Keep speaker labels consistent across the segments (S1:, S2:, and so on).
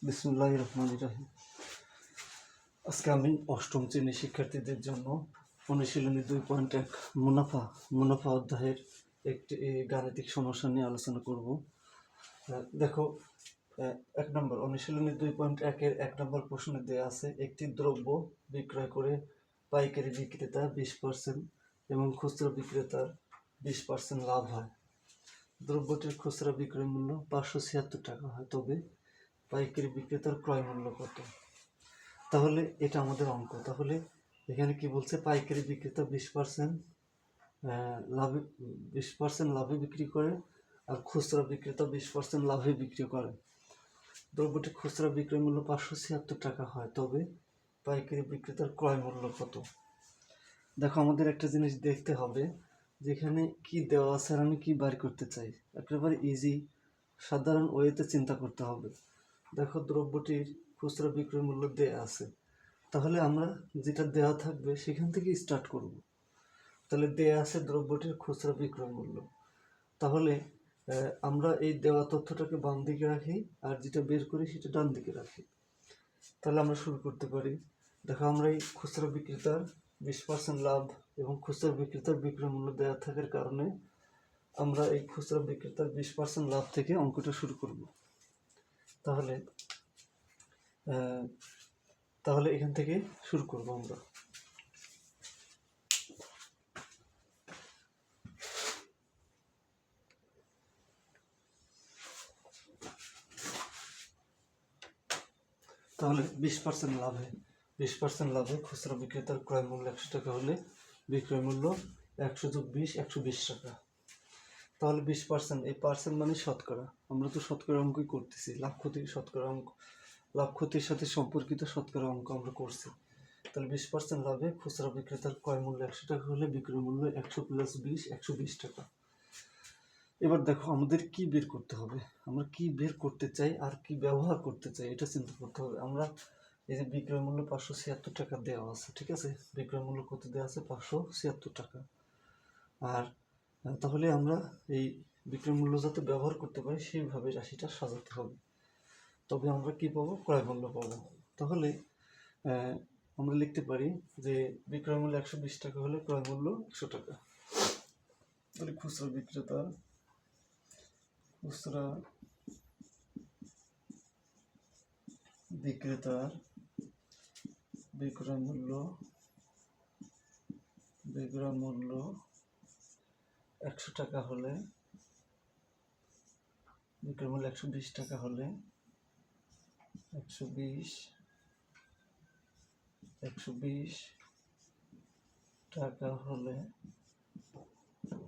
S1: বিসমিল্লাহির রহমানির রহিম। আজকে আমি অষ্টম শ্রেণীর শিক্ষার্থীদের জন্য অনুশীলনী 2.1 মুনাফা অধ্যায়ের একটি গাণিতিক সমস্যা নিয়ে আলোচনা করব। দেখো, 1 নম্বর অনুশীলনী 2.1-এর 1 নম্বর প্রশ্নে দেওয়া আছে একটি দ্রব্য বিক্রয় করে পাইকারি বিক্রেতা 20% এবং খুচরা বিক্রেতার 20% লাভ হয়। দ্রব্যটির খুচরা বিক্রয় মূল্য 576 টাকা হয়, তবে পাইকারি বিক্রেতার ক্রয় মূল্য কত? তাহলে এটা আমাদের অঙ্ক। তাহলে এখানে কি বলছে, পাইকারি বিক্রেতা 20% লাভে 20% লাভে বিক্রি করে আর খুচরা বিক্রেতা 20% লাভে বিক্রি করে। দ্রব্যটির খুচরা বিক্রয় মূল্য 576 টাকা হয়, তবে পাইকারি বিক্রেতার ক্রয় মূল্য কত? দেখো, আমাদের একটা জিনিস দেখতে হবে, যেখানে কি দেওয়া আছে আর আমি কি বার করতে চাই। একেবারে ইজি সাধারণ ওয়েতে চিন্তা করতে হবে। দেখো, দ্রব্যটির খুচরা বিক্রয় মূল্য দেয়া আছে, তাহলে আমরা যেটা দেওয়া থাকবে সেখান থেকে স্টার্ট করব। তাহলে দেয়া আছে দ্রব্যটির খুচরা বিক্রয় মূল্য, তাহলে আমরা এই দেওয়া তথ্যটাকে বাম দিকে রাখি আর যেটা বের করি সেটা ডান দিকে রাখি। তাহলে আমরা শুরু করতে পারি। দেখো, আমরা এই খুচরা বিক্রেতার 20% লাভ এবং খুচরা বিক্রেতার বিক্রয় মূল্য দেওয়া থাকার কারণে আমরা এই খুচরা বিক্রেতার 20% লাভ থেকে অঙ্কটা শুরু করব। তাহলে এখান থেকে শুরু করব আমরা। তাহলে 20% লাভে খুচরা বিক্রেতার ক্রয় মূল্য 100 টাকা হলে বিক্রয় মূল্য 100 + 20 120 টাকা। তাহলে 20%, এই পার্সেন্ট মানে শতকরা। আমরা তো শতকরা অঙ্কই করতেছি, লাভ ক্ষতির শতকরা অঙ্ক, লাভ ক্ষতির সাথে সম্পর্কিত শতকরা অঙ্ক আমরা করছি। তাহলে 20% লাভে খুচরা বিক্রেতার ক্রয় মূল্য 100 টাকা হলে বিক্রয় মূল্য 100 + 20 120 টাকা। এবার দেখো, আমাদের কি বের করতে হবে, আমরা কি বের করতে চাই আর কি ব্যবহার করতে চাই এটা চিন্তা করতে হবে। আমরা এই যে বিক্রয় মূল্য 576 টাকা দেওয়া আছে, ঠিক আছে, বিক্রয় মূল্য কত দেওয়া আছে? 576 টাকা। আর তাহলে আমরা এই বিক্রয় মূল্য যাতে ব্যবহার করতে পারি সেইভাবে রাশিটা সাজাতে হবে, তবে আমরা কি পাবো? ক্রয় মূল্য পাবো। তাহলে আমরা লিখতে পারি যে বিক্রয় মূল্য 120 টাকা হলে ক্রয় মূল্য 100 টাকা। তাহলে খুচরা বিক্রেতার বিক্রয় মূল্য 100 টাকা হলে বিক্রয় মূল্য 120 টাকা হলে 120 টাকা হলে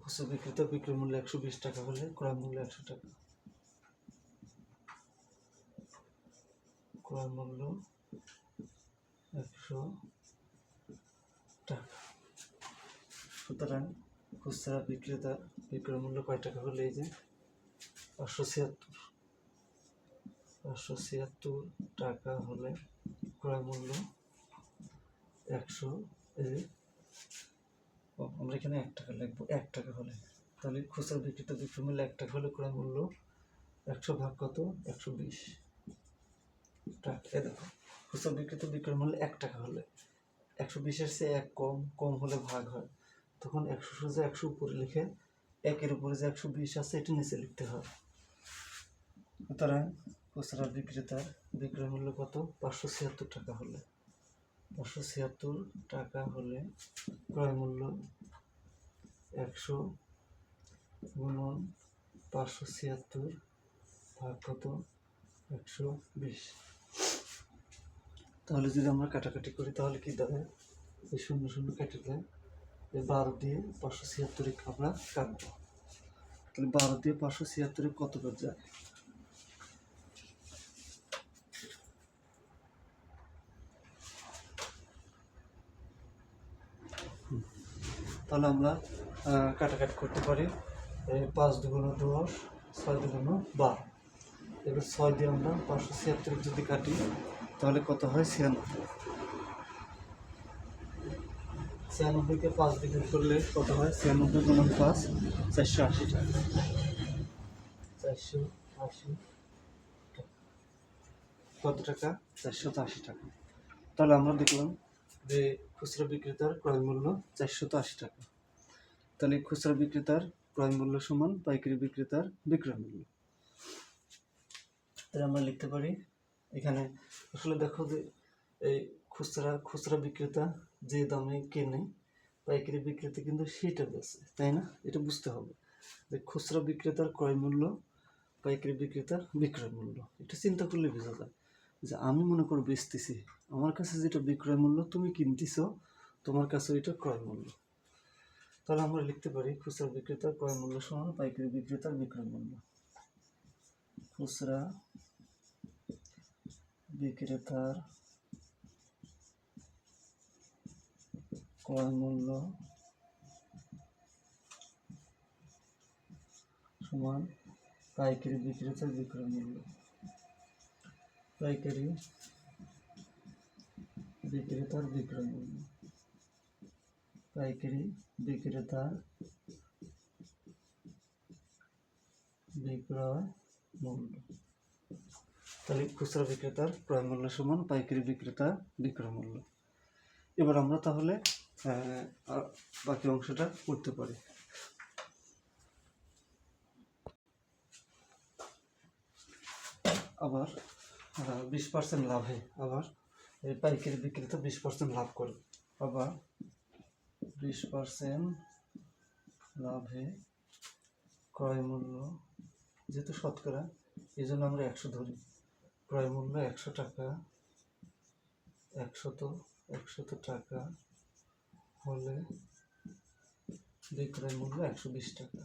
S1: খুচরা বিক্রেতা বিক্রয় মূল্য 120 টাকা হলে ক্রয় মূল্য 100 টাকা। ক্রয় মূল্য 100 টাকা। সুতরাং খুচরা বিক্রেতা বিক্রয় মূল্য কয় টাকা হলে, এই যে 576 টাকা হলে ক্রয় মূল্য 100, আমরা এখানে 1 টাকা লিখবো। 1 টাকা হলে, তাহলে খুচরা বিক্রেতা বিক্রয় মূল্য 1 টাকা হলে ক্রয় মূল্য 100 ভাগ কত? 120 টাকা। দেখো, খুচরা বিক্রেতা বিক্রয় মূল্য 1 টাকা হলে 120-এর চেয়ে 1 কম হলে ভাগ হয়, তখন 100 সোজা 100 উপরে লিখে 1-এর উপরে যে 120 আছে এটা নিচে লিখতে হয়। সুতরাং খুচরা বিক্রেতার বিক্রয় মূল্য কত? 576 টাকা হলে 576 টাকা হলে ক্রয় মূল্য 100 গুণন 576 ভাগ কত? 120। তাহলে যদি আমরা কাটাকাটি করি তাহলে কি দাঁড়ায়? এই 0 কেটে দেয়, এই 12 দিয়ে 576 আমরা কাটবো। তাহলে 12 দিয়ে 576 কতবার যায়? তাহলে আমরা কাটাকাটি করতে পারি। 5 × 10, 6 × 12। এবার 6 দিয়ে আমরা 576 যদি কাটি তাহলে কত হয়? 96কে 5 দিয়ে গুণ করলে কত হয়? 96 × 5 480 টাকা। 480 টাকা। কত টাকা? 480 টাকা। তাহলে আমরা দেখলাম যে খুচরা বিক্রেতার ক্রয় মূল্য 480 টাকা। তাহলে খুচরা বিক্রেতার ক্রয় মূল্য সমান পাইকারি বিক্রেতার বিক্রয় মূল্য। তাহলে আমরা লিখতে পারি এখানে আসলে দেখো যে এই খুচরা বিক্রেতা যে দামে কেনে পাইকারি বিক্রেতা কিন্তু সেটা বেচে, তাই না? এটা বুঝতে হবে যে খুচরা বিক্রেতার ক্রয় মূল্য পাইকারি বিক্রেতার বিক্রয় মূল্য। এটা চিন্তা করলে বোঝা যায় যে আমি মনে করো বেচতেছি, আমার কাছে যেটা বিক্রয় মূল্য তুমি কিনতেছো, তোমার কাছে এটা ক্রয় মূল্য। তাহলে আমরা লিখতে পারি খুচরা বিক্রেতার ক্রয় মূল্য সমান পাইকারি বিক্রেতার বিক্রয় মূল্য। খুচরা বিক্রেতার ক্রয় মূল্য সমান পাইকারি বিক্রেতার বিক্রয় মূল্য। পাইকারি বিক্রেতার বিক্রয় মূল্য। পাইকারি বিক্রেতার বিক্রয় মূল্য। তাহলে খুচরা বিক্রেতার ক্রয় মূল্য সমান পাইকারি বিক্রেতার বিক্রয় মূল্য। এবার আমরা তাহলে বাকি অংশটা করতে পারি। আবার 20% লাভে আবার এই পাইকারি বিক্রেতা 20% লাভ করে। আবার 20% লাভে ক্রয় মূল্য, যেহেতু শতকরা এই জন্য আমরা 100 ধরি, ক্রয় মূল্য 100 টাকা, 100 টাকা হলে বিক্রয় মূল্য 120 টাকা।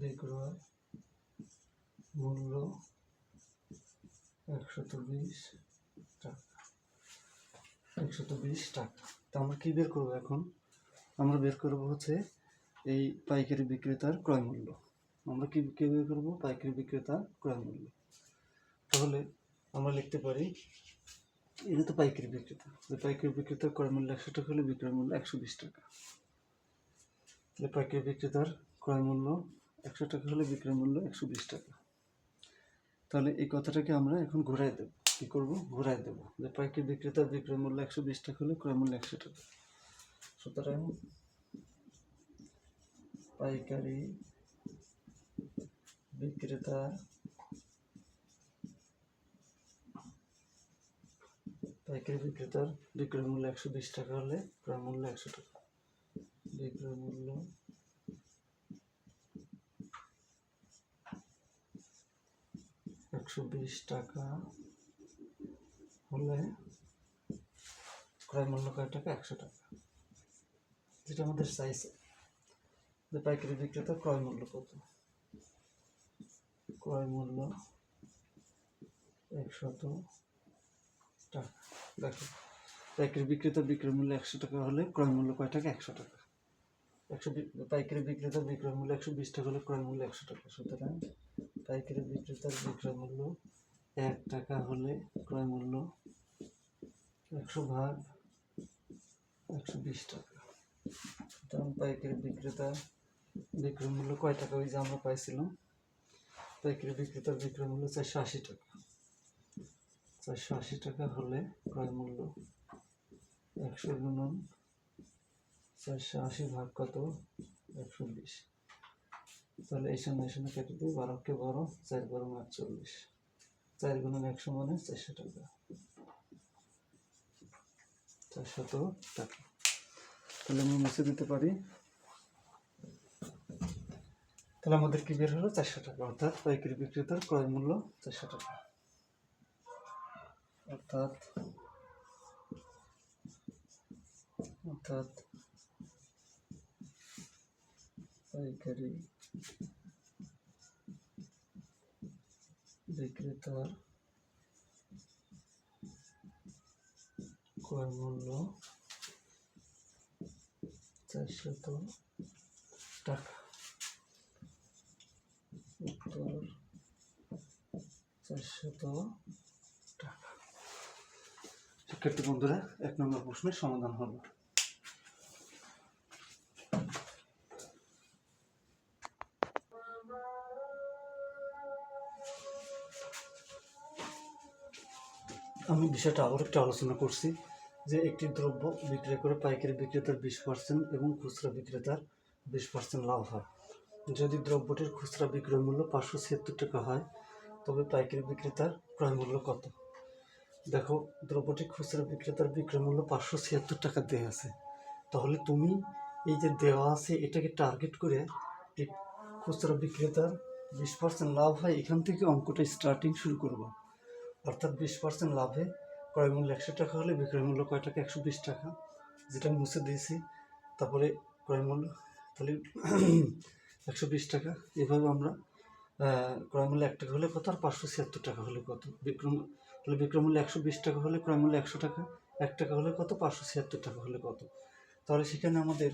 S1: বিক্রয় মূল্য 120 টাকা। 120 টাকা। তা আমরা কি বের করবো এখন? আমরা বের করবো হচ্ছে এই পাইকারি বিক্রেতার ক্রয় মূল্য। আমরা কি বের করবো? পাইকারি বিক্রেতার ক্রয় মূল্য। তাহলে আমরা লিখতে পারি এটা তো পাইকারি বিক্রেতা, পাইকারি বিক্রেতার ক্রয় মূল্য 100 টাকা হলে বিক্রয় মূল্য 120 টাকা। তাহলে পাইকারি বিক্রেতার ক্রয় মূল্য 100 টাকা হলে বিক্রয় মূল্য 120 টাকা। তাহলে এই কথাটাকে আমরা এখন ঘুরাই দেব। কি করব? ঘুরাই দেব যে পাইকারি বিক্রেতার বিক্রয় মূল্য 120 টাকা হলে ক্রয় মূল্য 100 টাকা। সুতরাং পাইকারি বিক্রেতার বিক্রয় মূল্য 120 টাকা হলে ক্রয় মূল্য 100 টাকা। বিক্রয় মূল্য 120 টাকা হলে ক্রয় মূল্য কয় টাকা? 100 টাকা। যেটা আমাদের চাইছে যে পাইকারি বিক্রেতার ক্রয় মূল্য কত? ক্রয় মূল্য 100 টাকা। দেখো পাইকারি বিক্রেতার বিক্রয় মূল্য 100 টাকা হলে ক্রয় মূল্য কয় টাকা? 100 টাকা। পাইকারি বিক্রেতার বিক্রয় মূল্য 120 টাকা হলে ক্রয় মূল্য 100 টাকা। সুতরাং পাইকারি বিক্রেতার বিক্রয় মূল্য 1 টাকা হলে ক্রয় মূল্য 100 ভাগ 120 টাকা। সুতরাং পাইকারি বিক্রেতার বিক্রয় মূল্য কয় টাকা? ওই যে আমরা পাইছিলাম পাইকারি বিক্রেতার বিক্রয় মূল্য 480 টাকা। 480 টাকা হলে ক্রয় মূল্য 100 গুণন 480 ভাগ কত? 120। তাহলে এই সঙ্গে কেটে দিই, 12কে 12, 4 12 48। 4 গুণন 100 মানে 400 টাকা। 400 টাকা। তাহলে আমি মুছে দিতে পারি। তাহলে আমাদের কি বের হলো? 400 টাকা। অর্থাৎ পাইকারি বিক্রেতার ক্রয় মূল্য 400 টাকা। অর্থাৎ পাইকারি বিক্রেতার ক্রয় মূল্য 400 টাকা। উত্তর 400 টাকা। শিক্ষার্থী বন্ধুরা, 1 নম্বর প্রশ্নের সমাধান হলো। আমি বিষয়টা আবার একটু আলোচনা করছি যে একটি দ্রব্য বিক্রয় করে পাইকারি বিক্রেতার 20% এবং খুচরা বিক্রেতার 20% লাভ হয়। যদি দ্রব্যটির খুচরা বিক্রয় মূল্য 576 টাকা হয়, তবে পাইকারি বিক্রেতার ক্রয় মূল্য কত? দেখো, দ্রব্যটি খুচরা বিক্রেতার বিক্রয় মূল্য 576 টাকা দেওয়া আছে। তাহলে তুমি এই যে দেওয়া আছে এটাকে টার্গেট করে এই খুচরা বিক্রেতার 20% লাভ হয়, এখান থেকে অঙ্কটা স্টার্টিং শুরু করবো। অর্থাৎ 20% লাভে ক্রয় মূল্য 100 টাকা হলে বিক্রয় মূল্য কয় টাকা? 120 টাকা, যেটা মুছে দিয়েছি। তারপরে ক্রয় মূল্য তাহলে 120 টাকা। এভাবে আমরা ক্রয় মূল্য 1 টাকা হলে কত, আর 576 টাকা হলে কত? তাহলে বিক্রয় মূল্য 120 টাকা হলে ক্রয় মূল্য 100 টাকা, 1 টাকা হলে কত? 576 টাকা হলে কত? তাহলে সেখানে আমাদের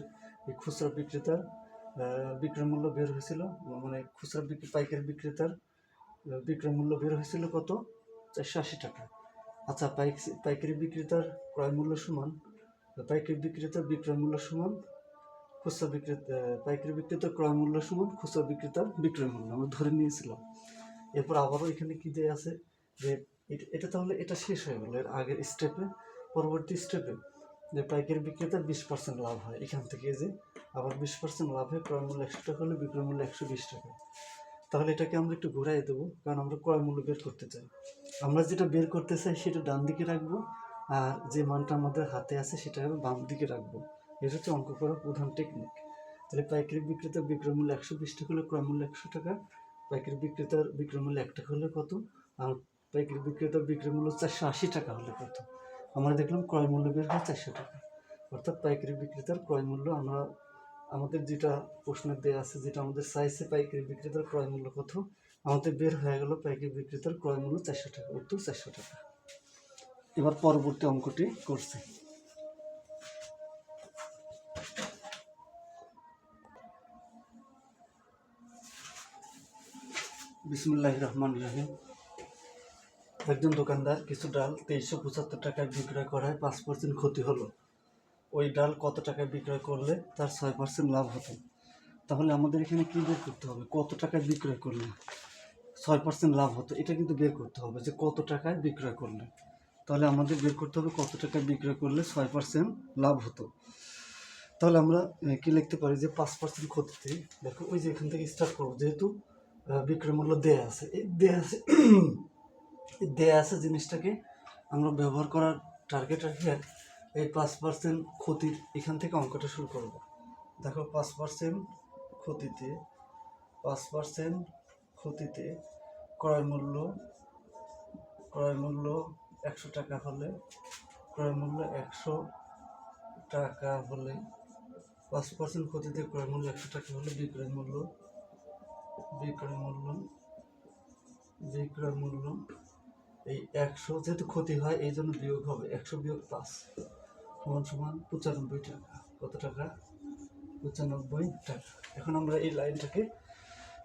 S1: এই খুচরা বিক্রেতার বিক্রয় মূল্য বের হয়েছিল, মানে খুচরা পাইকারি বিক্রেতার বিক্রয় মূল্য বের হয়েছিল কত? 480 টাকা। আচ্ছা, পাইকারি বিক্রেতার ক্রয় মূল্য সমান পাইকারি বিক্রেতার বিক্রয় মূল্য সমান খুচরা বিক্রেতা পাইকারি বিক্রেতার ক্রয় মূল্য সমান খুচরা বিক্রেতার বিক্রয় মূল্য আমরা ধরে নিয়েছিলাম। এরপর আবারও এখানে কি দেয়া আছে যে এটা তাহলে এটা শেষ হয়ে গেল। এর আগের স্টেপে, পরবর্তী স্টেপে যে পাইকারি বিক্রেতার 20% লাভ হয়, এখান থেকে যে আবার 20% লাভ হয়, ক্রয় মূল্য 100 টাকা হলে বিক্রয় মূল্য 120 টাকা। তাহলে এটাকে আমরা একটু ঘুরাই দেবো, কারণ আমরা ক্রয় মূল্য বের করতে চাই। আমরা যেটা বের করতে চাই সেটা ডান দিকে রাখবো, আর যে মানটা আমাদের হাতে আছে সেটা আমি বাম দিকে রাখবো। এটা হচ্ছে অঙ্ক করার প্রধান টেকনিক। তাহলে পাইকারি বিক্রেতার বিক্রয় মূল্য 120 টাকা হলে ক্রয় মূল্য 100 টাকা, পাইকারি বিক্রেতার বিক্রয় মূল্য 1 টাকা হলে কত, আর পাইকারি বিক্রেতার বিক্রয় মূল্য 480 টাকা হলে কত? আমরা দেখলাম ক্রয় মূল্য বের হয় 400 টাকা। অর্থাৎ পাইকারি বিক্রেতার ক্রয় মূল্য আমরা আমাদের যেটা প্রশ্নে দেওয়া আছে, যেটা আমাদের চাইছে পাইকারি বিক্রেতার ক্রয় মূল্য কত, আমাদের বের হয়ে গেল পাইকারি বিক্রেতার ক্রয় মূল্য 400 টাকা। উত্তর 400 টাকা। এবার পরবর্তী অঙ্কটি করছি। বিসমুল্লাহির রহমানির রহিম। একজন দোকানদার কিছু ডাল 2375 টাকায় বিক্রয় করায় 5% ক্ষতি হলো। ওই ডাল কত টাকায় বিক্রয় করলে তার 6% লাভ হতো? তাহলে আমাদের এখানে কি বের করতে হবে? কত টাকায় বিক্রয় করলে 6% লাভ হতো, এটা কিন্তু বের করতে হবে যে কত টাকায় বিক্রয় করলে। তাহলে আমাদের বের করতে হবে কত টাকায় বিক্রয় করলে 6% লাভ হতো। তাহলে আমরা কি লিখতে পারি যে 5% ক্ষতিতে, দেখো ওই যে এখান থেকে স্টার্ট করবো, যেহেতু বিক্রয় মূল্য দেয়া আছে, এই দেয়া আছে জিনিসটাকে আমরা ব্যবহার করার টার্গেট রাখে এই 5% ক্ষতির এখান থেকে অঙ্কটা শুরু করব। দেখো 5% ক্ষতিতে 5% ক্ষতিতে ক্রয় মূল্য 100 টাকা হলে ক্রয় মূল্য 100 টাকা হলে 5% ক্ষতিতে ক্রয় মূল্য 100 টাকা হলে বিক্রয় মূল্য এই 100, যেহেতু ক্ষতি হয় এই জন্য বিয়োগ হবে, 100 বিয়োগ 5 সমান 95 টাকা। কত টাকা? 95 টাকা। এখন আমরা এই লাইনটাকে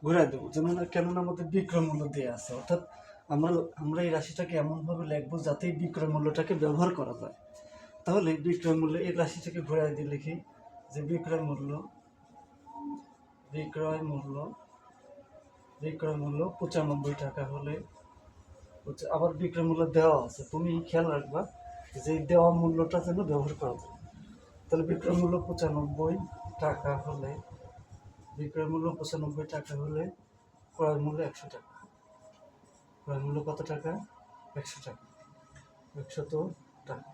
S1: ঘুরাই দেবো, কেননা আমাদের বিক্রয় মূল্য দেওয়া আছে। অর্থাৎ আমরা এই রাশিটাকে এমনভাবে লিখবো যাতে এই বিক্রয় মূল্যটাকে ব্যবহার করা যায়। তাহলে বিক্রয় মূল্য এই রাশিটাকে ঘুরাই দিয়ে লিখি যে বিক্রয় মূল্য 95 টাকা হলে, আবার বিক্রয় মূল্য দেওয়া আছে, তুমি খেয়াল রাখবা যে দেওয়া মূল্যটা যেন ব্যবহার করা যায়। তাহলে বিক্রয় মূল্য 95 টাকা হলে ক্রয় মূল্য 100 টাকা। ক্রয় মূল্য কত টাকা? 100 টাকা। 100 টাকা।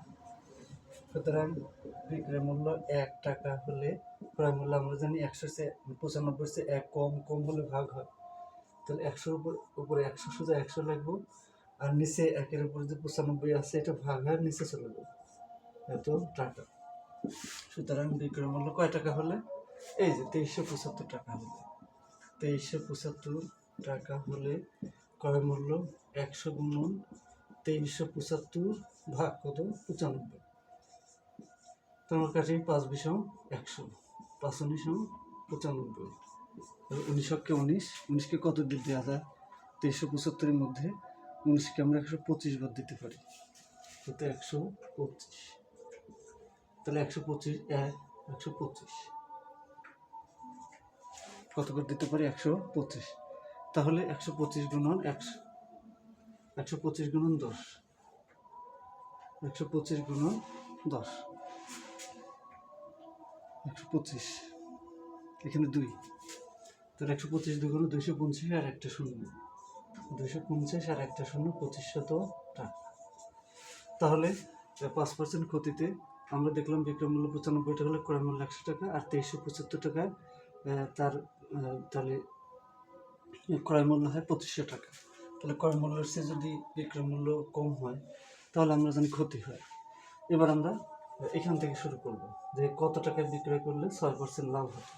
S1: সুতরাং বিক্রয় মূল্য 1 টাকা হলে ক্রয় মূল্য আমরা জানি 100 চেয়ে 95 চেয়ে 1 কম হলে ভাগ হয়। তাহলে 100 উপরে 100 সোজা 100 লিখবো, আর নিচে 1-এর উপরে যে 95 আছে এটা ভাগ হয় নিচে চলে যাবে, এত টাকা। সুতরাং বিক্রয় মূল্য কয় টাকা হলে? এই যে 2375 টাকা হলে, 2375 টাকা হলে ক্রয় মূল্য 100 গুণন 2375 ভাগ কত? 95। তোমার কাছে 5 বিষম 100, 5 19 95। 19কে কত দিক দেওয়া যায়? 2375-এর মধ্যে 19কে আমরা 125 বার দিতে পারি, কত? 125। তাহলে 125 কত করে দিতে পারি? 125। তাহলে 125 গুণন 10, 125 গুণন 10, 125, এখানে 2, তাহলে 125 দুগুণ 250 আর একটা শূন্য, 250 আর একটা শূন্য 2500 টাকা। তাহলে 5% ক্ষতিতে আমরা দেখলাম বিক্রয় মূল্য 95 টাকা হলে ক্রয় মূল্য 100 টাকা, আর 2375 টাকায় তার তাহলে ক্রয় মূল্য হয় 2500 টাকা। তাহলে ক্রয় মূল্যের চেয়ে যদি বিক্রয় মূল্য কম হয় তাহলে আমরা জানি ক্ষতি হয়। এবার আমরা এখান থেকে শুরু করব যে কত টাকায় বিক্রয় করলে 6% লাভ হতো,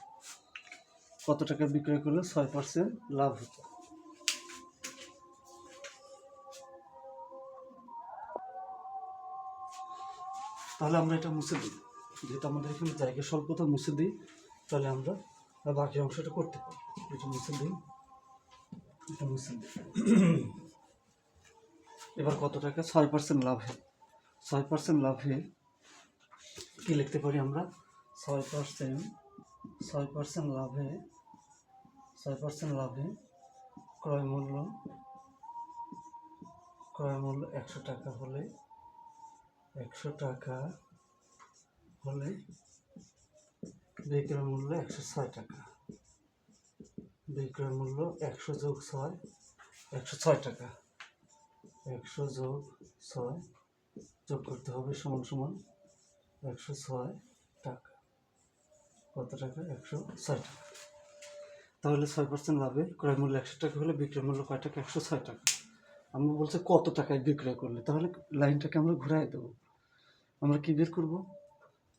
S1: কত টাকায় বিক্রয় করলে 6% লাভ হতো। তাহলে আমরা এটা মুছে দিই, যেহেতু আমাদের এখানে জায়গা স্বল্পতা, মুছে দিই, তাহলে আমরা বাকি অংশটা করতে পারি। এটা মুছে দিই, এটা মুছে দিই। এবার কত টাকা? 6% লাভে, 6% লাভে কি লিখতে পারি আমরা? 6% লাভে, 6% লাভে ক্রয় মূল্য 100 টাকা হলে, 100 টাকা হলে বিক্রয় মূল্য 106 টাকা। বিক্রয় মূল্য 100 যোগ 6, 106 টাকা। 100 যোগ 6 যোগ করতে হবে, সমান সমান 106 টাকা। কত টাকা? 106 টাকা। তাহলে 6% লাভে ক্রয় মূল্য 100 টাকা হলে বিক্রয় মূল্য কয় টাকা? 106 টাকা। আমরা বলছি কত টাকায় বিক্রয় করলে, তাহলে লাইনটাকে আমরা ঘুরাই দেবো। আমরা কি বের করব?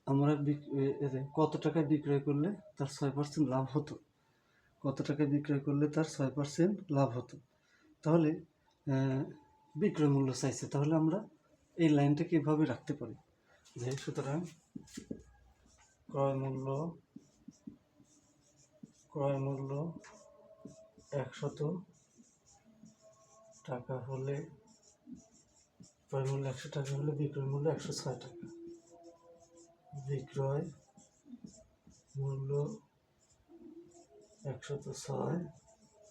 S1: আমরা কত টাকায় বিক্রয় করলে তার 6% লাভ হতো, কত টাকায় বিক্রয় করলে তার 6% লাভ হতো। তাহলে বিক্রয় মূল্য চাইছে, তাহলে আমরা এই লাইনটাকে এভাবে রাখতে পারি যে সুতরাং ক্রয় মূল্য 100 টাকা হলে, ক্রয় মূল্য 100 টাকা হলে বিক্রয় মূল্য 106 টাকা। বিক্রয় মূল্য 106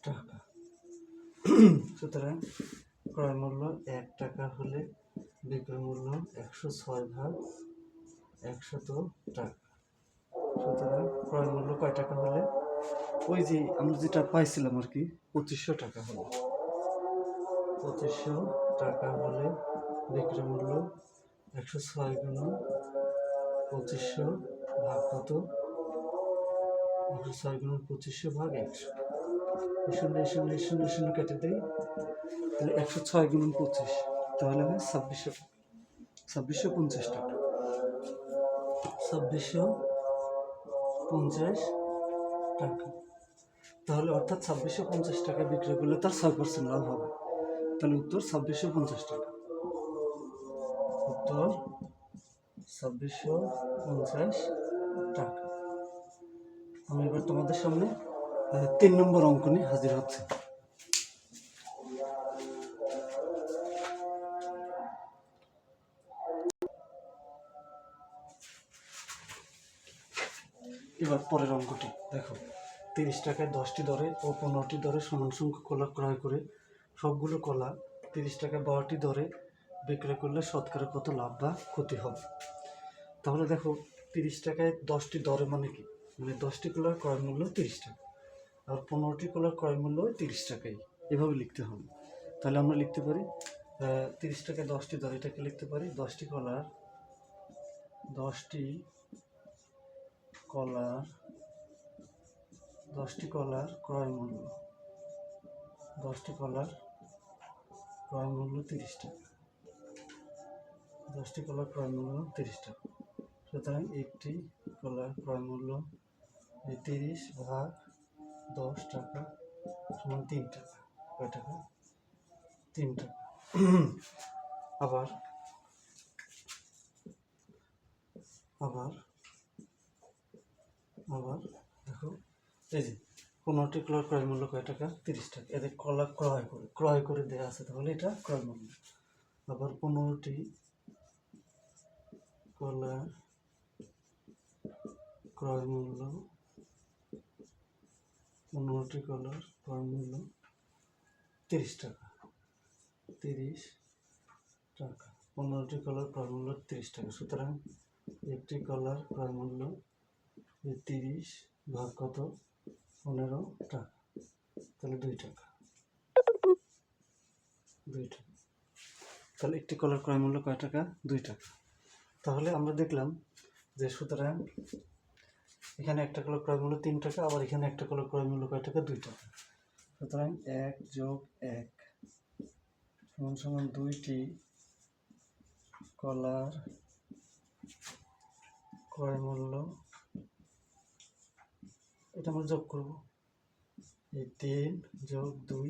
S1: টাকা। সুতরাং ক্রয় মূল্য 1 টাকা হলে বিক্রয় মূল্য 106 ভাগ 100 টাকা। সুতরাং ক্রয় মূল্য কয় টাকা হলে? ওই যে আমরা যেটা পাইছিলাম আর কি, 2500 টাকা হলে, 2500 টাকা হলে বিক্রয় মূল্য 106 গুণন 2500 ভাগ কত? 106 গুণন 2500 ভাগ 100। শূন্য কেটে দেই, তাহলে 106 গুণন 25, তাহলে হয় 2650 টাকা। 2650 টাকা। তাহলে অর্থাৎ 2650 টাকা বিক্রি করলে তার 6% লাভ হবে। তাহলে উত্তর 2650 টাকা। উত্তর 2650 টাকা। আমি এবার তোমাদের সামনে 3 নম্বর অঙ্ক নিয়ে হাজির হচ্ছে। এবার পরের অঙ্কটি দেখো, 30 টাকায় 10টি দরে ও 15টি দরে সমান সংখ্যক কলা ক্রয় করে সবগুলো কলা 30 টাকায় 12টি দরে বিক্রয় করলে শতকরা কত লাভ বা ক্ষতি হবে? তাহলে দেখো 30 টাকায় 10টি দরে মানে কি? মানে 10টি কলার ক্রয় মূল্য 30 টাকা, আর 15টি কলার ক্রয় মূল্য 30 টাকাই, এভাবে লিখতে হবে। তাহলে আমরা লিখতে পারি 30 টাকায় 10টি দরে, এটাকে লিখতে পারি 10টি কলার ক্রয় মূল্য, 10টি কলার ক্রয় মূল্য 30 টাকা, 10টি কলার ক্রয় মূল্য 30 টাকা। সুতরাং একটি কলার ক্রয় মূল্য 30 ভাগ 10 টাকা সমান 3 টাকা। কয় টাকা? 3 টাকা। আবার দেখো, এই যে 15টি কলার ক্রয় মূল্য কয় টাকা? 30 টাকা। এদের কলা ক্রয় করে দেওয়া আছে, তাহলে এটা ক্রয় মূল্য। আবার 15টি কলার ক্রয় মূল্য 30 টাকা, 30 টাকা। 15টি কলার ক্রয় মূল্য 30 টাকা। সুতরাং একটি কলার ক্রয় মূল্য 30 ভাগ কত, 15 টাকা, তাহলে 2 টাকা। তাহলে একটি কলার ক্রয় মূল্য কয় টাকা? 2 টাকা। তাহলে আমরা দেখলাম যে সুতরাং এখানে একটা কলার ক্রয় মূল্য 3 টাকা, আবার এখানে একটা কলার ক্রয় মূল্য কয় টাকা? 2 টাকা। সুতরাং 1 + 1 = 2টি কলার ক্রয় মূল্য, এটা আমরা যোগ করব। এই 3 + 2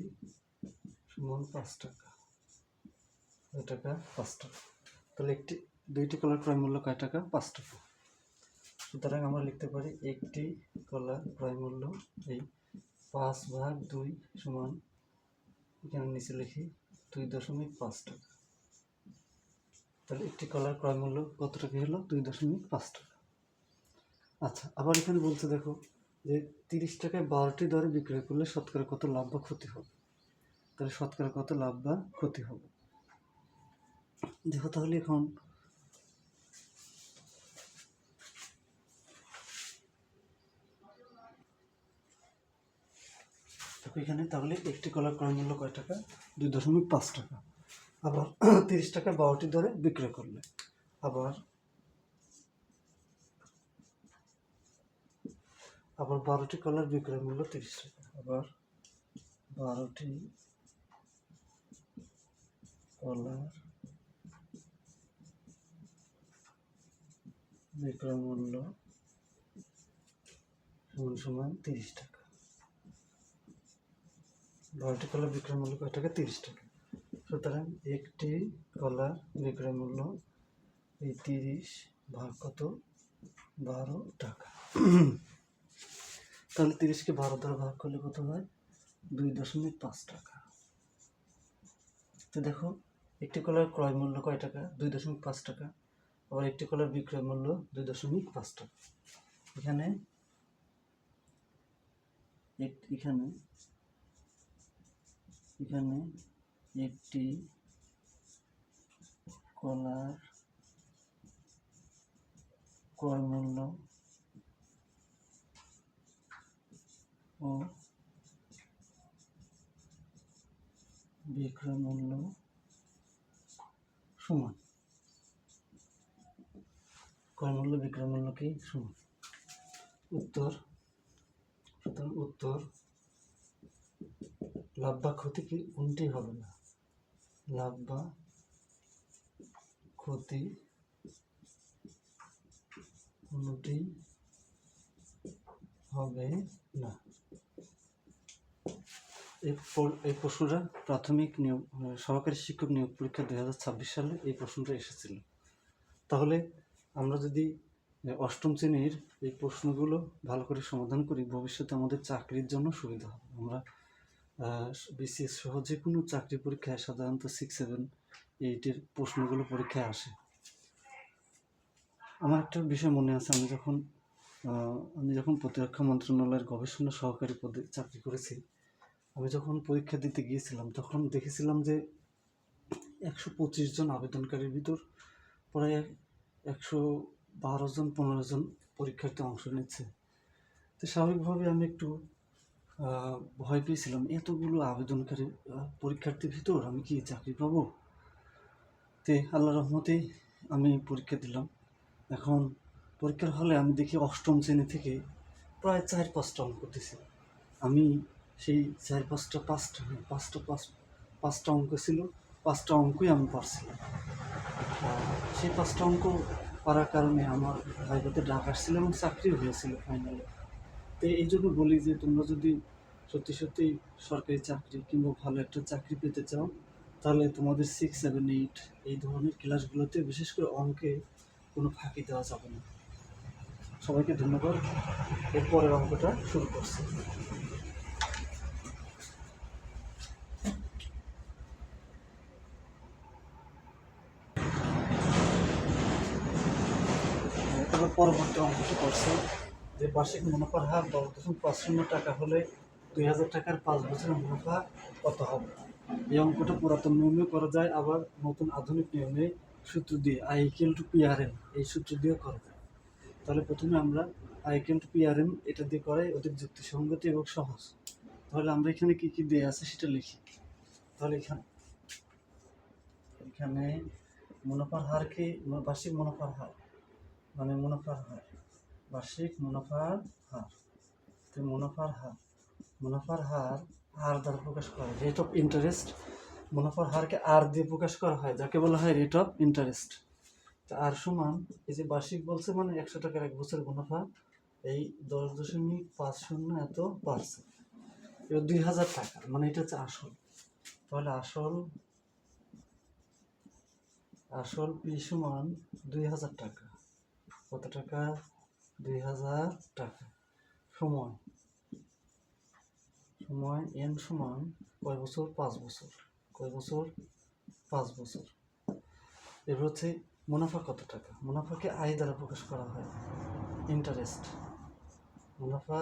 S1: = 5 টাকা। 5 টাকা। তাহলে দুইটি কলার ক্রয় মূল্য কয় টাকা? 5 টাকা। সুতরাং আমরা লিখতে পারি একটি কলার ক্রয় মূল্য এই 5/2 সমান, এখানে নিচে লিখি 2.5 টাকা। তাহলে একটি কলার ক্রয় মূল্য কত টাকা হলো? 2.5 টাকা। আচ্ছা, আবার এখানে বলছে দেখো যে 30 টাকায় 12টি দরে বিক্রয় করলে শতকরা কত লাভ বা ক্ষতি হবে। তাহলে শতকরা কত লাভ বা ক্ষতি হবে দেখো। তাহলে এখন এখানে তাহলে একটি কলার ক্রয় মূল্য কয় টাকা? 2.5 টাকা। আবার 30 টাকায় 12টি দরে বিক্রয় করলে, আবার 12টি কলার বিক্রয় মূল্য 30 টাকা। আবার 12টি কলার বিক্রয় মূল্য সমান 30 টাকা। 12টি কলার বিক্রয় মূল্য কয় টাকা? 30 টাকা। সুতরাং একটি কলার বিক্রয় মূল্য এই 30 ভাগ কত? 12 টাকা। তাহলে 30কে 12 দ্বারা ভাগ করলে কত হয়? 2.5 টাকা। তো দেখো একটি কলার ক্রয় মূল্য কয় টাকা? 2.5 টাকা। আবার একটি কলার বিক্রয় মূল্য 2.5 টাকা। এখানে একটি কলার ক্রয় মূল্য ও বিক্রয় মূল্য সমান। ক্রয় মূল্য বিক্রয় মূল্য কি সমান? উত্তর লাভ বা ক্ষতি কি কোনটি হবে না? লাভ বা ক্ষতি কোনটি হবে না। এই প্রশ্নটা প্রাথমিক নিয়োগ সহকারী শিক্ষক নিয়োগ পরীক্ষা 2026 সালে এই প্রশ্নটা এসেছিল। তাহলে আমরা যদি অষ্টম শ্রেণীর এই প্রশ্নগুলো ভালো করে সমাধান করি, ভবিষ্যতে আমাদের চাকরির জন্য সুবিধা হবে। আমরা বিসিএস সহ যে কোনো চাকরি পরীক্ষায় সাধারণত 6, 7, 8-এর প্রশ্নগুলো পরীক্ষায় আসে। আমার একটা বিষয় মনে আছে, আমি যখন প্রতিরক্ষা মন্ত্রণালয়ের গবেষণা সহকারী পদে চাকরি করেছি, আমি যখন পরীক্ষা দিতে গিয়েছিলাম তখন দেখেছিলাম যে 125 জন আবেদনকারীর ভিতর প্রায় 112 জন 15 জন পরীক্ষার্থী অংশ নিচ্ছে। তো স্বাভাবিকভাবে আমি একটু ভয় পেয়েছিলাম, এতগুলো আবেদনকারী পরীক্ষার্থীর ভিতর আমি কি চাকরি পাবো? তে আল্লাহ রহমতে আমি পরীক্ষা দিলাম। এখন পরীক্ষার হলে আমি দেখি অষ্টম শ্রেণী থেকে প্রায় 4-5টা অঙ্ক দিছে। আমি সেই 5টা অঙ্ক ছিল, 5টা অঙ্কই আমি পারছিলাম। সেই 5টা অঙ্ক পারার কারণে আমার ভাইভাতে ডাক আসছিল এবং চাকরিও হয়েছিল ফাইনালে। তো এই জন্য বলি যে তোমরা যদি সত্যি সরকারি চাকরি কিংবা ভালো একটা চাকরি পেতে চাও, তাহলে তোমাদের 6, 7, 8 এই ধরনের ক্লাসগুলোতে বিশেষ করে অঙ্কে কোনো ফাঁকি দেওয়া যাবে না। সবাইকে ধন্যবাদ। এরপরের অঙ্কটা শুরু করছি। এবার পরবর্তী অঙ্কটি করছে যে বার্ষিক মুনাফার হার 10.50 টাকা হলে 2000 টাকার 5 বছরের মুনাফা কত হবে? এই অঙ্কটা পুরাতন নিয়মে করা যায়, আবার নতুন আধুনিক নিয়মে সূত্র দিয়ে আই ইকুয়াল টু পিআরএন এই সূত্র দিয়ে করবে। তাহলে প্রথমে আমরা আই ইকুয়াল টু পিআরএন এটা দিয়ে করাই অধিক যুক্তিসঙ্গত এবং সহজ। তাহলে আমরা এখানে কি কি দেয়া আছে সেটা লিখি। তাহলে এখানে মুনাফার হার কি, বার্ষিক মুনাফার হার মানে মুনাফার হার, বার্ষিক মুনাফার হার। তো মুনাফার হার আর দ্বারা প্রকাশ করা হয়, রেট অফ ইন্টারেস্ট। মুনাফার হারকে আর দিয়ে প্রকাশ করা হয়, যাকে বলা হয় রেট অফ ইন্টারেস্ট। তা আর সমান এই যে বার্ষিক বলছে মানে 100 টাকার এক বছর মুনাফা, এই 10.50 এত পার্সেন্ট, এবার 2000 টাকা মানে এটা হচ্ছে আসল। তাহলে আসল পি সমান 2000 টাকা। কত টাকা? 2000 টাকা। সময় এন সমান কয় বছর? 5 বছর। কয় বছর? 5 বছর। এবার হচ্ছে মুনাফা কত টাকা? মুনাফাকে আয় দ্বারা প্রকাশ করা হয়, ইন্টারেস্ট। মুনাফা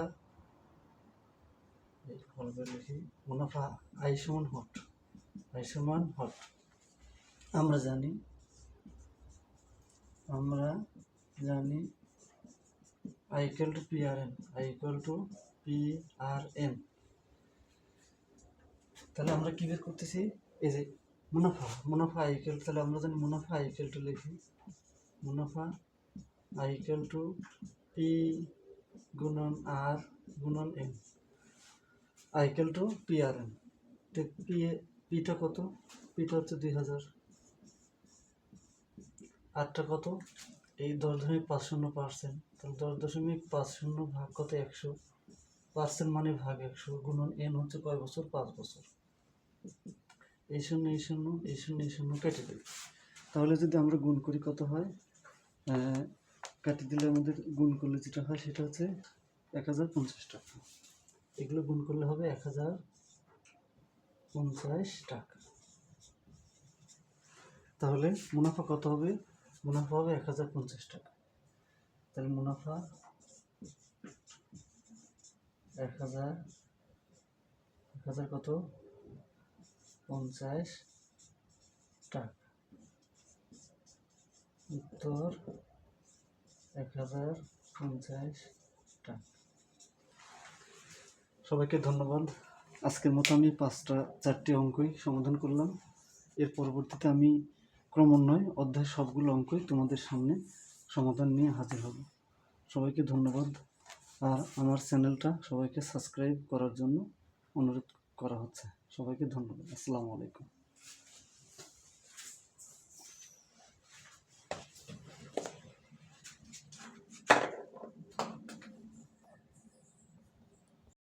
S1: লিখি, মুনাফা আয় সমান হট। আমরা জানি আই ইকুয়াল টু পিআরএন। তাহলে আমরা কি বের করতেছি? এই যে মুনাফা আই ইকুয়াল, তাহলে আমরা জানি মুনাফা আই ইকুয়াল টু লিখি, মুনাফা আই ইকুয়াল টু পি গুণন আর গুণন N, I equal to PRN. তো পিটা কত? পিটা হচ্ছে 2000, আরটা কত? এই 10.50%। তাহলে 10.50 ভাগ কত? 100। পার্সেন্ট মানে ভাগ 100 গুণন এন হচ্ছে কয় বছর? 5 বছর। এই শূন্য কেটে দেবে। তাহলে যদি আমরা গুণ করি কত হয়? কাটি দিলে আমাদের গুণ করলে যেটা হয় সেটা হচ্ছে 1050 টাকা। এগুলো গুণ করলে হবে 1050 টাকা। তাহলে মুনাফা কত হবে? মুনাফা হবে 1050 টাকা। তাহলে মুনাফা 1000 কত? 50 টাকা। উত্তর 1050 টাকা। সবাইকে ধন্যবাদ। আজকের মতো আমি 4টি অঙ্কই সমাধান করলাম। এর পরবর্তীতে আমি ক্রমান্বয়ে অধ্যায় সবগুলো অঙ্কই তোমাদের সামনে সমাধান নিয়ে হাজির হব। সবাইকে ধন্যবাদ। আর আমার চ্যানেলটা সবাইকে সাবস্ক্রাইব করার জন্য অনুরোধ করা হচ্ছে। সবাইকে ধন্যবাদ। আসসালামু আলাইকুম।